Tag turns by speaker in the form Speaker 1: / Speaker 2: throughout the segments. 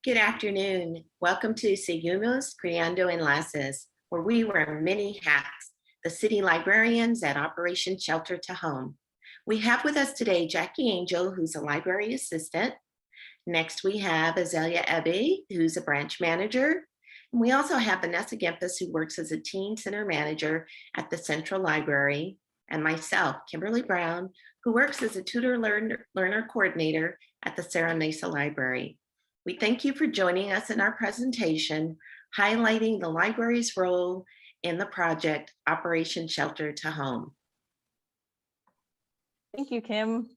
Speaker 1: Good afternoon. Welcome to Seguimos Creando Enlaces, where we wear many hats, the city librarians at Operation Shelter to Home. We have with us today Jackie Angel, who's a library assistant. Next, we have Azalea Ebe, who's a branch manager. And we also have Vanessa Gempus, who works as a teen center manager at the Central Library, and myself, Kimberly Brown, who works as a tutor learner coordinator at the Serra Mesa Library. We thank you for joining us in our presentation, highlighting the library's role in the project Operation Shelter to Home.
Speaker 2: Thank you, Kim.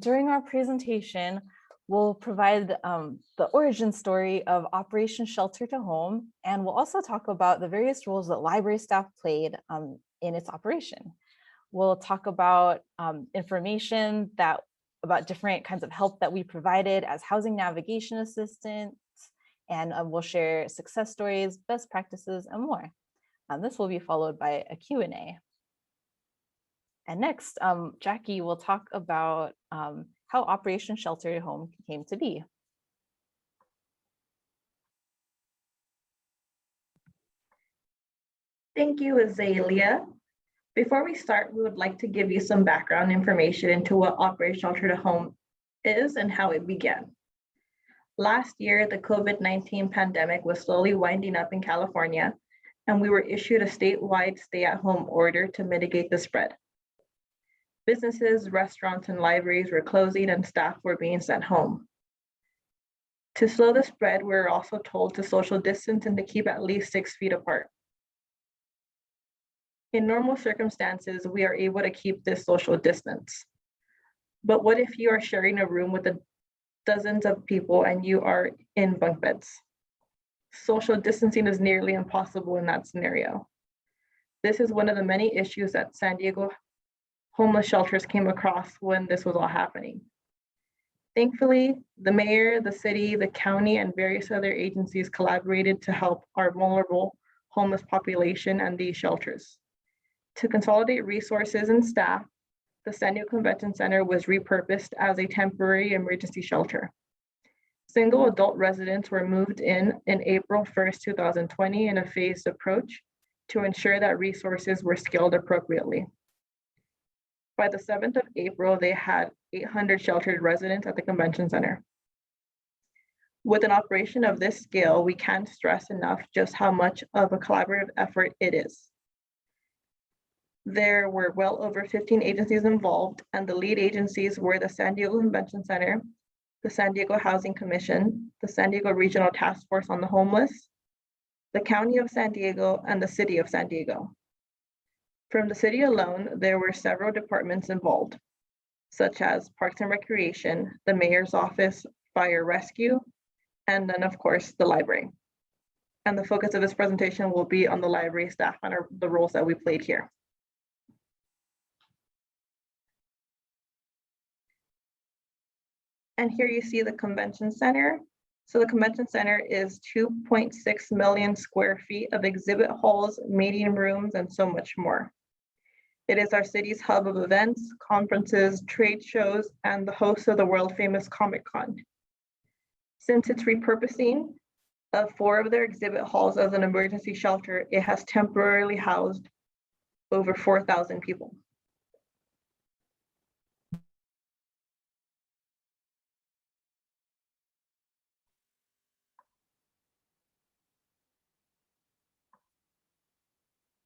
Speaker 2: During our presentation, we'll provide the origin story of Operation Shelter to Home, and we'll also talk about the various roles that library staff played in its operation. We'll talk about information about different kinds of help that we provided as housing navigation assistants, and we'll share success stories, best practices, and more. This will be followed by a Q&A. And next, Jackie will talk about how Operation Shelter to Home came to be.
Speaker 3: Thank you, Azalea. Before we start, we would like to give you some background information into what Operation Shelter to Home is and how it began. Last year, the COVID-19 pandemic was slowly winding up in California, and we were issued a statewide stay-at-home order to mitigate the spread. Businesses, restaurants, and libraries were closing and staff were being sent home. To slow the spread, we were also told to social distance and to keep at least 6 feet apart. In normal circumstances, we are able to keep this social distance. But what if you are sharing a room with dozens of people and you are in bunk beds? Social distancing is nearly impossible in that scenario. This is one of the many issues that San Diego homeless shelters came across when this was all happening. Thankfully, the mayor, the city, the county, and various other agencies collaborated to help our vulnerable homeless population and these shelters. To consolidate resources and staff, the San Diego Convention Center was repurposed as a temporary emergency shelter. Single adult residents were moved in April 1st, 2020 in a phased approach to ensure that resources were scaled appropriately. By the 7th of April, they had 800 sheltered residents at the Convention Center. With an operation of this scale, we can't stress enough just how much of a collaborative effort it is. There were well over 15 agencies involved, and the lead agencies were the San Diego Convention Center, the San Diego Housing Commission, the San Diego Regional Task Force on the Homeless, the County of San Diego, and the City of San Diego. From the city alone, there were several departments involved, such as Parks and Recreation, the Mayor's Office, Fire Rescue, and then of course, the library. And the focus of this presentation will be on the library staff and the roles that we played here. And here you see the Convention Center. So the Convention Center is 2.6 million square feet of exhibit halls, meeting rooms, and so much more. It is our city's hub of events, conferences, trade shows, and the host of the world-famous Comic-Con. Since its repurposing of 4 of their exhibit halls as an emergency shelter, it has temporarily housed over 4,000 people.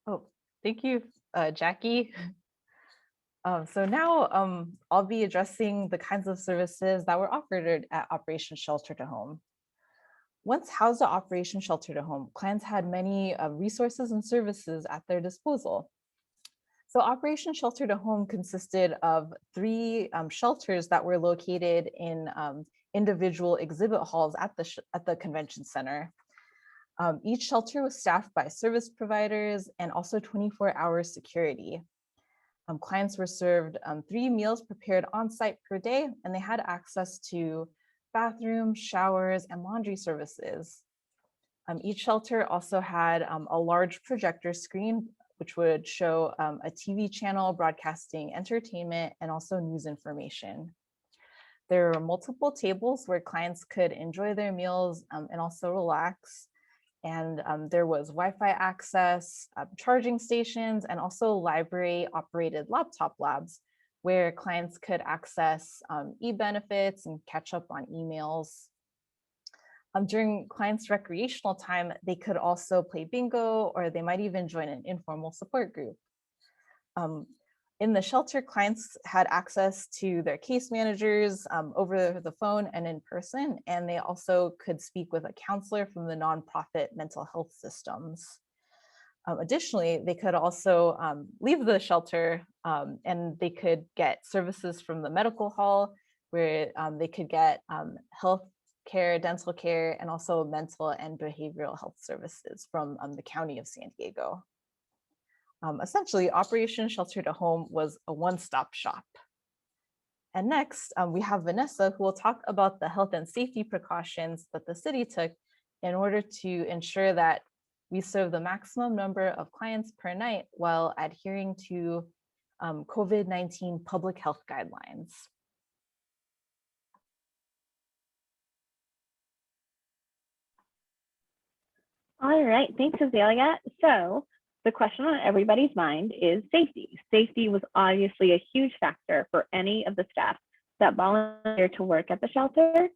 Speaker 2: Oh, thank you, Jackie. So now I'll be addressing the kinds of services that were offered at Operation Shelter to Home. Once housed at Operation Shelter to Home, clients had many resources and services at their disposal. So Operation Shelter to Home consisted of 3 shelters that were located in individual exhibit halls at the Convention Center. Each shelter was staffed by service providers and also 24-hour security. Clients were served 3 meals prepared on site per day, and they had access to bathrooms, showers, and laundry services. Each shelter also had a large projector screen, which would show a TV channel broadcasting entertainment and also news information. There were multiple tables where clients could enjoy their meals and also relax. And there was Wi-Fi access, charging stations, and also library-operated laptop labs where clients could access e-benefits and catch up on emails. During clients' recreational time, they could also play bingo, or they might even join an informal support group. In the shelter, clients had access to their case managers over the phone and in person, and they also could speak with a counselor from the nonprofit mental health systems. Additionally, they could also leave the shelter and they could get services from the medical hall where they could get health care, dental care, and also mental and behavioral health services from the County of San Diego. Essentially, Operation Shelter to Home was a one-stop shop. And next, we have Vanessa, who will talk about the health and safety precautions that the city took in order to ensure that we serve the maximum number of clients per night while adhering to COVID-19 public health guidelines.
Speaker 4: All right, thanks, Azalea. So the question on everybody's mind is safety. Safety was obviously a huge factor for any of the staff that volunteered to work at the shelter,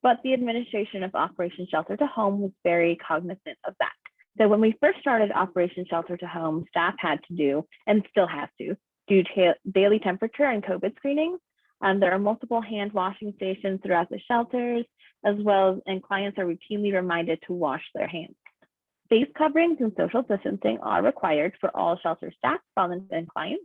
Speaker 4: but the administration of Operation Shelter to Home was very cognizant of that. So when we first started Operation Shelter to Home, staff had to do, and still have to, do daily temperature and COVID screenings. There are multiple hand washing stations throughout the shelters, as well as, and clients are routinely reminded to wash their hands. Face coverings and social distancing are required for all shelter staff, volunteers, and clients,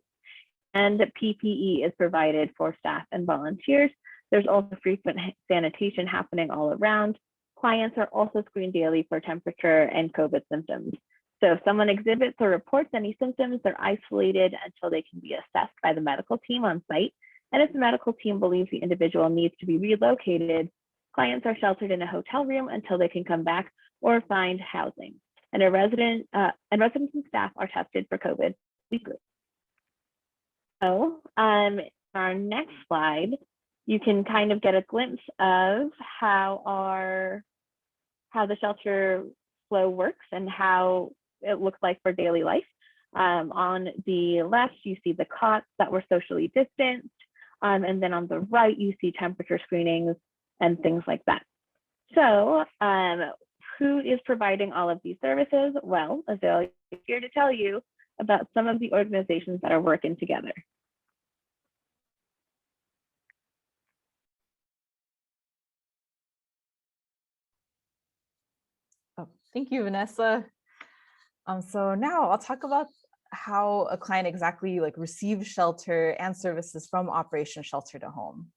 Speaker 4: and PPE is provided for staff and volunteers. There's also frequent sanitation happening all around. Clients are also screened daily for temperature and COVID symptoms. So if someone exhibits or reports any symptoms, they're isolated until they can be assessed by the medical team on site. And if the medical team believes the individual needs to be relocated, clients are sheltered in a hotel room until they can come back or find housing. And residents and staff are tested for COVID weekly. So our next slide, you can kind of get a glimpse of how the shelter flow works and how it looks like for daily life. On the left, you see the cots that were socially distanced. And then on the right, you see temperature screenings and things like that. So who is providing all of these services? Well, Azalea is here to tell you about some of the organizations that are working together.
Speaker 2: Oh, thank you, Vanessa. So now I'll talk about how a client exactly receives shelter and services from Operation Shelter to Home.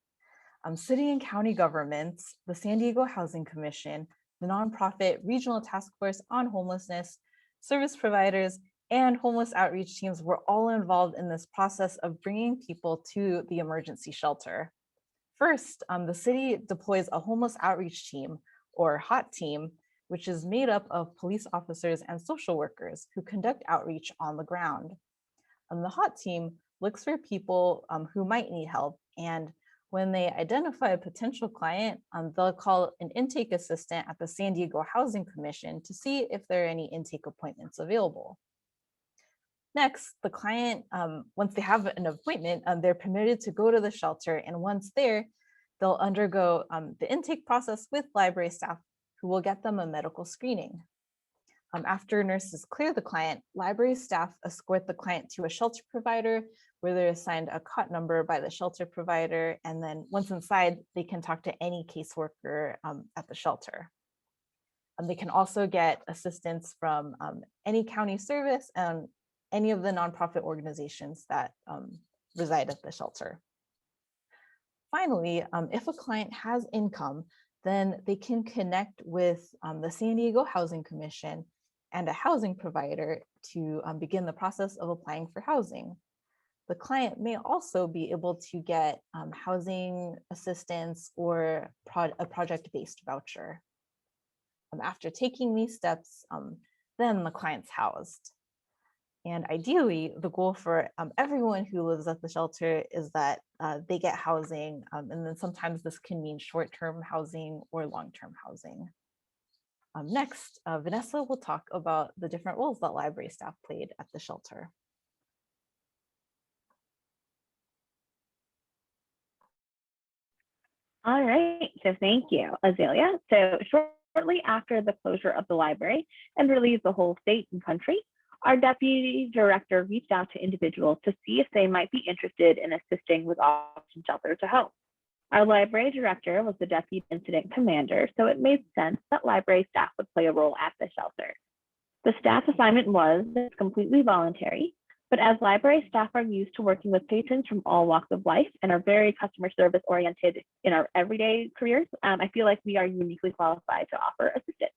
Speaker 2: City and county governments, the San Diego Housing Commission, the nonprofit Regional Task Force on Homelessness, service providers, and homeless outreach teams were all involved in this process of bringing people to the emergency shelter. First, the city deploys a homeless outreach team, or HOT team, which is made up of police officers and social workers who conduct outreach on the ground. The HOT team looks for people who might need help, and when they identify a potential client, they'll call an intake assistant at the San Diego Housing Commission to see if there are any intake appointments available. Next, the client, once they have an appointment, they're permitted to go to the shelter, and once there, they'll undergo the intake process with library staff who will get them a medical screening. After nurses clear the client, library staff escort the client to a shelter provider where they're assigned a cot number by the shelter provider. And then once inside, they can talk to any caseworker at the shelter. They can also get assistance from any county service and any of the nonprofit organizations that reside at the shelter. Finally, if a client has income, then they can connect with the San Diego Housing Commission and a housing provider to begin the process of applying for housing. The client may also be able to get housing assistance or a project-based voucher. After taking these steps, then the client's housed. And ideally, the goal for everyone who lives at the shelter is that they get housing, and then sometimes this can mean short-term housing or long-term housing. Next, Vanessa will talk about the different roles that library staff played at the shelter.
Speaker 4: All right, so thank you, Azalea. So shortly after the closure of the library and really the whole state and country, our deputy director reached out to individuals to see if they might be interested in assisting with Operation Shelter to Home. Our library director was the deputy incident commander, so it made sense that library staff would play a role at the shelter. The staff assignment was completely voluntary, but as library staff are used to working with patrons from all walks of life and are very customer service oriented in our everyday careers, I feel like we are uniquely qualified to offer assistance.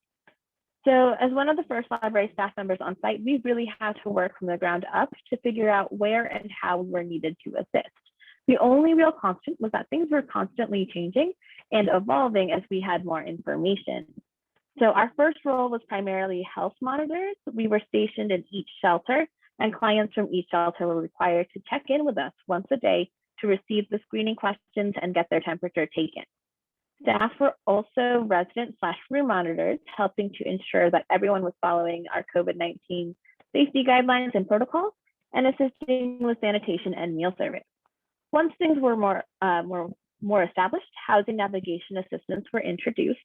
Speaker 4: So as one of the first library staff members on site, we really had to work from the ground up to figure out where and how we were needed to assist. The only real constant was that things were constantly changing and evolving as we had more information. So our first role was primarily health monitors. We were stationed in each shelter, and clients from each shelter were required to check in with us once a day to receive the screening questions and get their temperature taken. Staff were also resident/room monitors, helping to ensure that everyone was following our COVID-19 safety guidelines and protocols, and assisting with sanitation and meal service. Once things were more established, housing navigation assistants were introduced,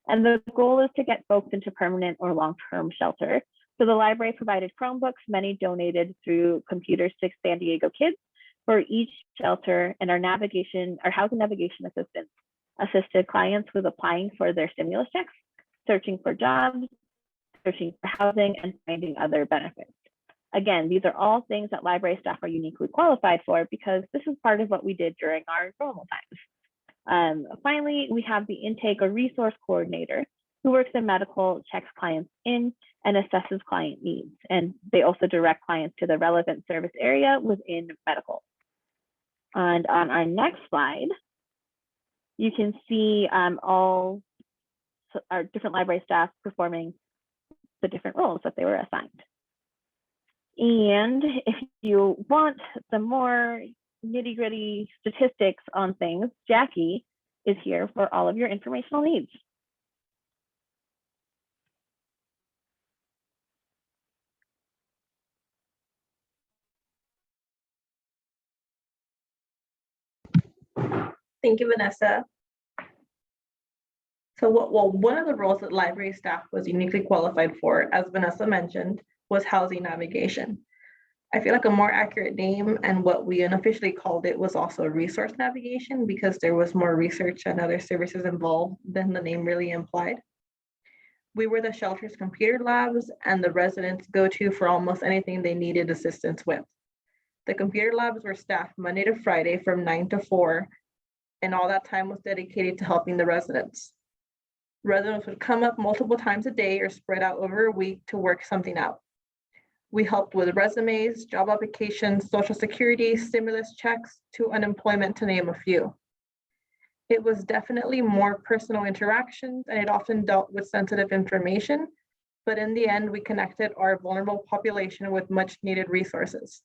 Speaker 4: and the goal is to get folks into permanent or long-term shelter. So the library provided Chromebooks, many donated through Computers to San Diego Kids for each shelter, and our housing navigation assistants assisted clients with applying for their stimulus checks, searching for jobs, searching for housing, and finding other benefits. Again, these are all things that library staff are uniquely qualified for because this is part of what we did during our normal times. Finally, we have the intake or resource coordinator who works in medical, checks clients in, and assesses client needs. And they also direct clients to the relevant service area within medical. And on our next slide, you can see all our different library staff performing the different roles that they were assigned. And if you want some more nitty-gritty statistics on things, Jackie is here for all of your informational needs.
Speaker 3: Thank you, Vanessa. So one of the roles that library staff was uniquely qualified for, as Vanessa mentioned, was housing navigation. I feel like a more accurate name and what we unofficially called it was also resource navigation because there was more research and other services involved than the name really implied. We were the shelter's computer labs and the residents' go-to for almost anything they needed assistance with. The computer labs were staffed Monday to Friday from 9 to 4, and all that time was dedicated to helping the residents. Residents would come up multiple times a day or spread out over a week to work something out. We helped with resumes, job applications, Social Security, stimulus checks, to unemployment, to name a few. It was definitely more personal interactions, and it often dealt with sensitive information, but in the end, we connected our vulnerable population with much needed resources.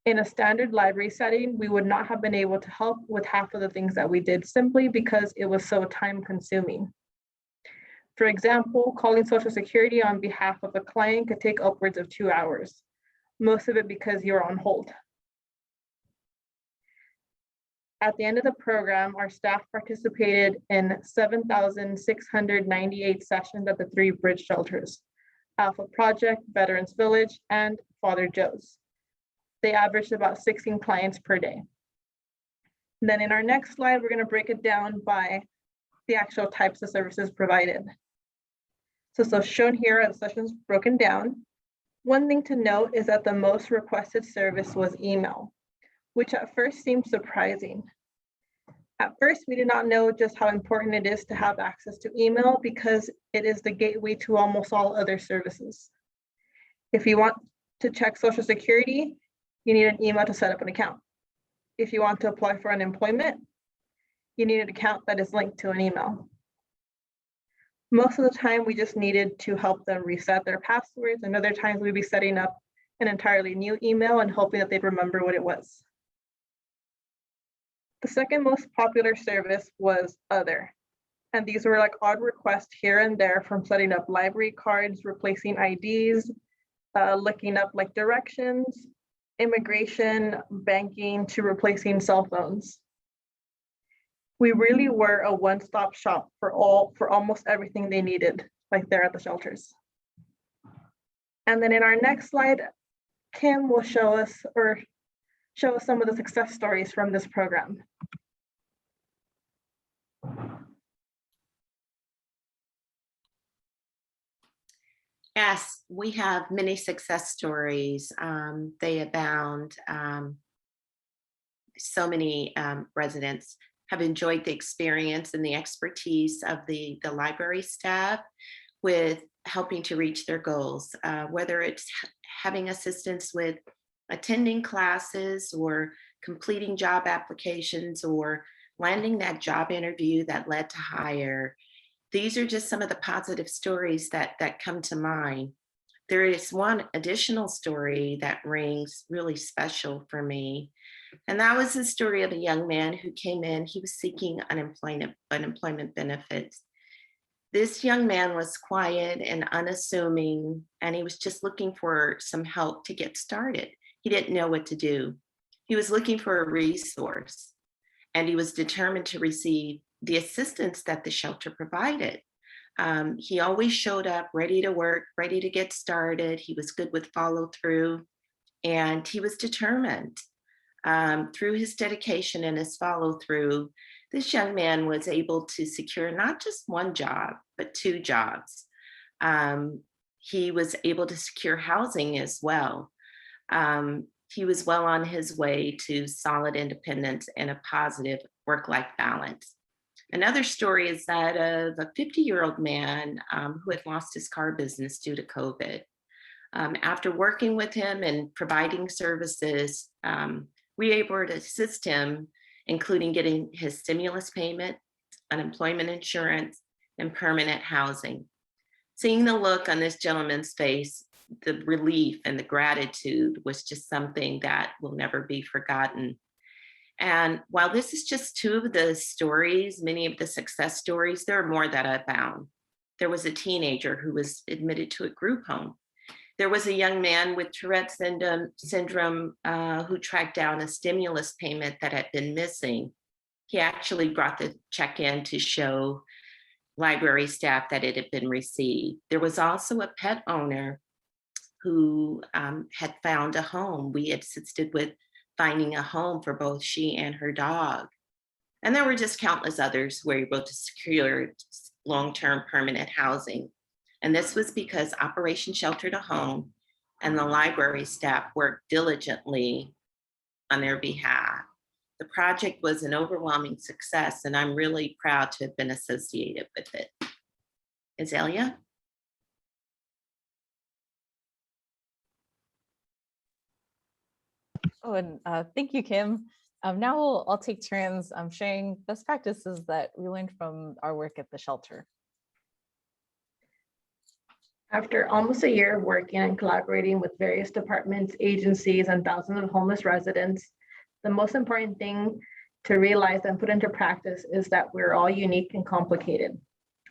Speaker 3: In a standard library setting, we would not have been able to help with half of the things that we did simply because it was so time consuming. For example, calling Social Security on behalf of a client could take upwards of 2 hours, most of it because you're on hold. At the end of the program, our staff participated in 7,698 sessions at the 3 bridge shelters, Alpha Project, Veterans Village, and Father Joe's. They averaged about 16 clients per day. Then in our next slide, we're going to break it down by the actual types of services provided. So shown here are the sessions broken down. One thing to note is that the most requested service was email, which at first seemed surprising. At first, we did not know just how important it is to have access to email because it is the gateway to almost all other services. If you want to check Social Security, you need an email to set up an account. If you want to apply for unemployment, you need an account that is linked to an email. Most of the time, we just needed to help them reset their passwords, and other times we'd be setting up an entirely new email and hoping that they'd remember what it was. The second most popular service was other. And these were like odd requests here and there, from setting up library cards, replacing IDs, looking up like directions, immigration, banking, to replacing cell phones. We really were a one-stop shop for almost everything they needed, like there at the shelters. And then in our next slide, Kim will show us some of the success stories from this program.
Speaker 1: Yes, we have many success stories. They abound. So many residents have enjoyed the experience and the expertise of the library staff with helping to reach their goals, whether it's having assistance with attending classes or completing job applications or landing that job interview that led to hire. These are just some of the positive stories that come to mind. There is one additional story that rings really special for me. And that was the story of a young man who came in. He was seeking unemployment benefits. This young man was quiet and unassuming, and he was just looking for some help to get started. He didn't know what to do. He was looking for a resource, and he was determined to receive the assistance that the shelter provided. He always showed up ready to work, ready to get started. He was good with follow through, and he was determined. Through his dedication and his follow through, this young man was able to secure not just one job, but 2 jobs. He was able to secure housing as well. He was well on his way to solid independence and a positive work-life balance. Another story is that of a 50-year-old man who had lost his car business due to COVID. After working with him and providing services, we were able to assist him, including getting his stimulus payment, unemployment insurance, and permanent housing. Seeing the look on this gentleman's face, the relief and the gratitude was just something that will never be forgotten. And while this is just 2 of the stories, many of the success stories, there are more that I found. There was a teenager who was admitted to a group home. There was a young man with Tourette syndrome who tracked down a stimulus payment that had been missing. He actually brought the check in to show library staff that it had been received. There was also a pet owner who had found a home. We assisted with finding a home for both she and her dog. And there were just countless others who were able to secure long-term permanent housing. And this was because Operation Shelter to Home and the library staff worked diligently on their behalf. The project was an overwhelming success, and I'm really proud to have been associated with it. Azalea?
Speaker 2: Oh, and thank you, Kim. Now I'll take turns sharing best practices that we learned from our work at the shelter.
Speaker 3: After almost a year of working and collaborating with various departments, agencies, and thousands of homeless residents, the most important thing to realize and put into practice is that we're all unique and complicated.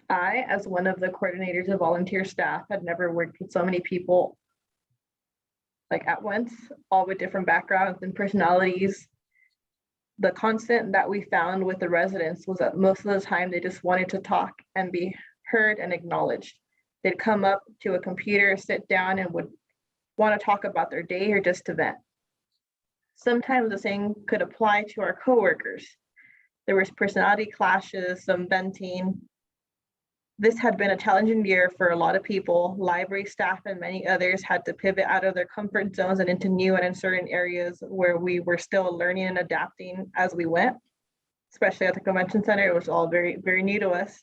Speaker 3: I, as one of the coordinators of volunteer staff, had never worked with so many people like at once, all with different backgrounds and personalities. The constant that we found with the residents was that most of the time they just wanted to talk and be heard and acknowledged. They'd come up to a computer, sit down, and would want to talk about their day or just to vent. Sometimes the same could apply to our coworkers. There was personality clashes, some venting. This had been a challenging year for a lot of people. Library staff and many others had to pivot out of their comfort zones and into new and uncertain areas where we were still learning and adapting as we went, especially at the convention center. It was all very, very new to us.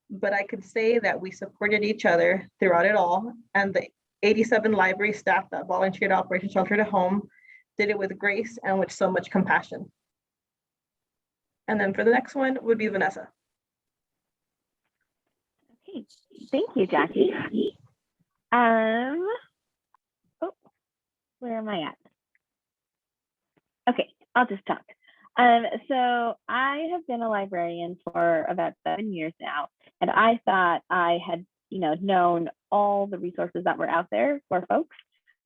Speaker 3: But I could say that we supported each other throughout it all, and the 87 library staff that volunteered at Operation Shelter to Home did it with grace and with so much compassion. And then for the next one would be Vanessa.
Speaker 4: Okay, thank you, Jackie. Oh, where am I at? Okay, I'll just talk. So I have been a librarian for about 7 years now, and I thought I had, known all the resources that were out there for folks.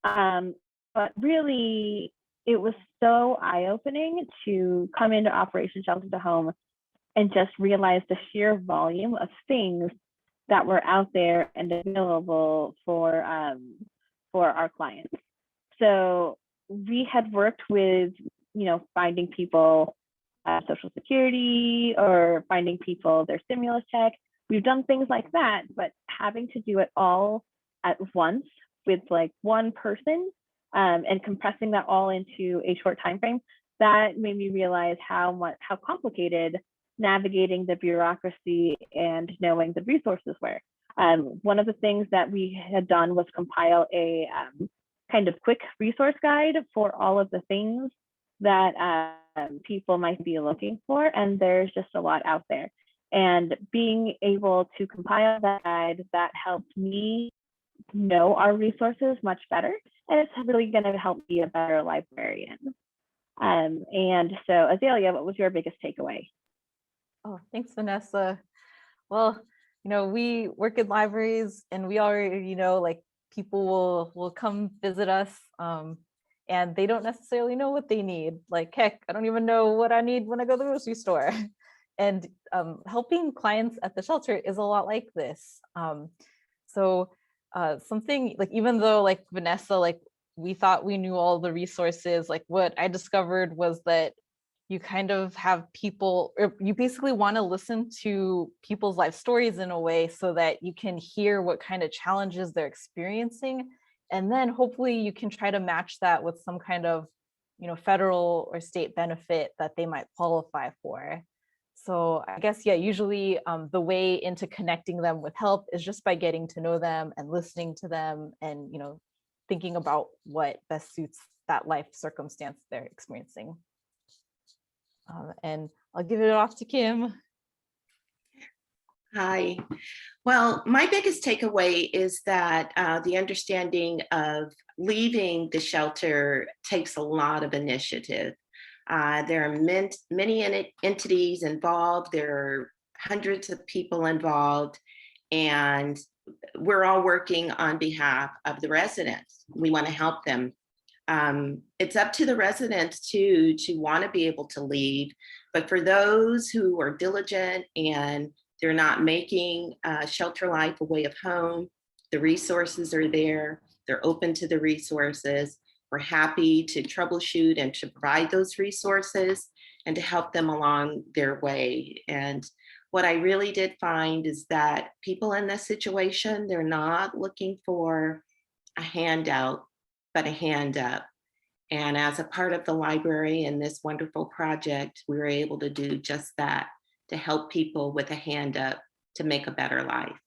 Speaker 4: But really, it was so eye-opening to come into Operation Shelter to Home and just realize the sheer volume of things that were out there and available for our clients. So we had worked with, finding people Social Security or finding people their stimulus check. We've done things like that, but having to do it all at once with like one person and compressing that all into a short time frame, that made me realize how complicated navigating the bureaucracy and knowing the resources were. One of the things that we had done was compile a kind of quick resource guide for all of the things that people might be looking for, and there's just a lot out there. And being able to compile that guide, that helped me know our resources much better, and it's really going to help be a better librarian. And so, Azalea, what was your biggest takeaway?
Speaker 2: Oh, thanks, Vanessa. Well, we work in libraries, and we already know like people will come visit us, and they don't necessarily know what they need. Like, heck, I don't even know what I need when I go to the grocery store. And helping clients at the shelter is a lot like this. So something like, even though like Vanessa, like we thought we knew all the resources, like what I discovered was that you kind of have people, or you basically want to listen to people's life stories in a way so that you can hear what kind of challenges they're experiencing. And then hopefully you can try to match that with some kind of, federal or state benefit that they might qualify for. So I guess, yeah, usually the way into connecting them with help is just by getting to know them and listening to them and, thinking about what best suits that life circumstance they're experiencing. And I'll give it off to Kim.
Speaker 1: Hi. Well, my biggest takeaway is that the understanding of leaving the shelter takes a lot of initiative. There are many entities involved. There are hundreds of people involved, and we're all working on behalf of the residents. We want to help them. It's up to the residents to want to be able to leave, but for those who are diligent and they're not making shelter life a way of home, the resources are there. They're open to the resources. We're happy to troubleshoot and to provide those resources and to help them along their way. And what I really did find is that people in this situation, they're not looking for a handout, but a hand up. And as a part of the library and this wonderful project, we were able to do just that, to help people with a hand up to make a better life.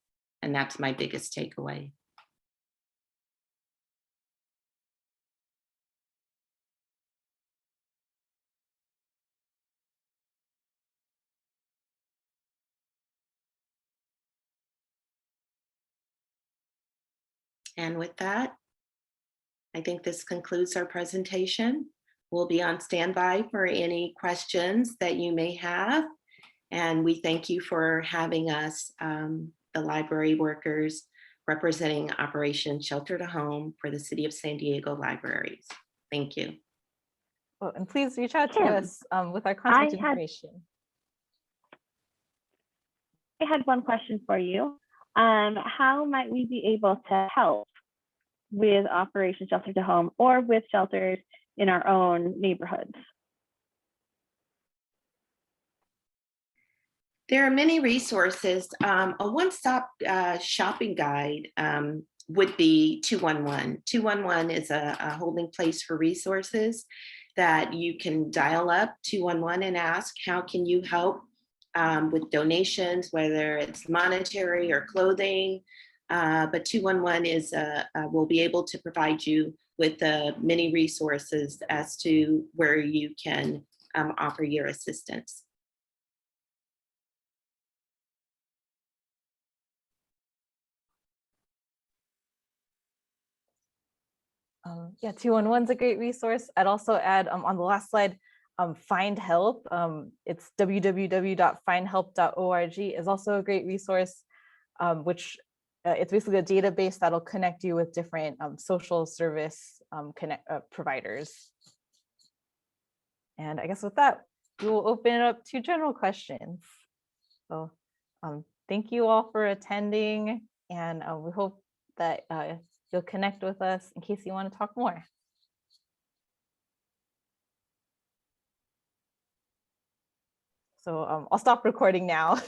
Speaker 1: And that's my biggest takeaway. And with that, I think this concludes our presentation. We'll be on standby for any questions that you may have. And we thank you for having us, the library workers representing Operation Shelter to Home for the City of San Diego Libraries. Thank you.
Speaker 2: Oh, and please reach out to
Speaker 4: Kim,
Speaker 2: us with our contact information.
Speaker 4: I had one question for you. How might we be able to help with Operation Shelter to Home or with shelters in our own neighborhoods?
Speaker 1: There are many resources. A one-stop shopping guide would be 211. 211 is a holding place for resources that you can dial up 211 and ask, how can you help with donations, whether it's monetary or clothing. But 211 will be able to provide you with many resources as to where you can offer your assistance.
Speaker 2: Yeah, 211 is a great resource. I'd also add on the last slide, Find Help, it's www.findhelp.org, is also a great resource, which it's basically a database that'll connect you with different social service providers. And I guess with that, we will open it up to general questions. So thank you all for attending, and we hope that you'll connect with us in case you want to talk more. So I'll stop recording now.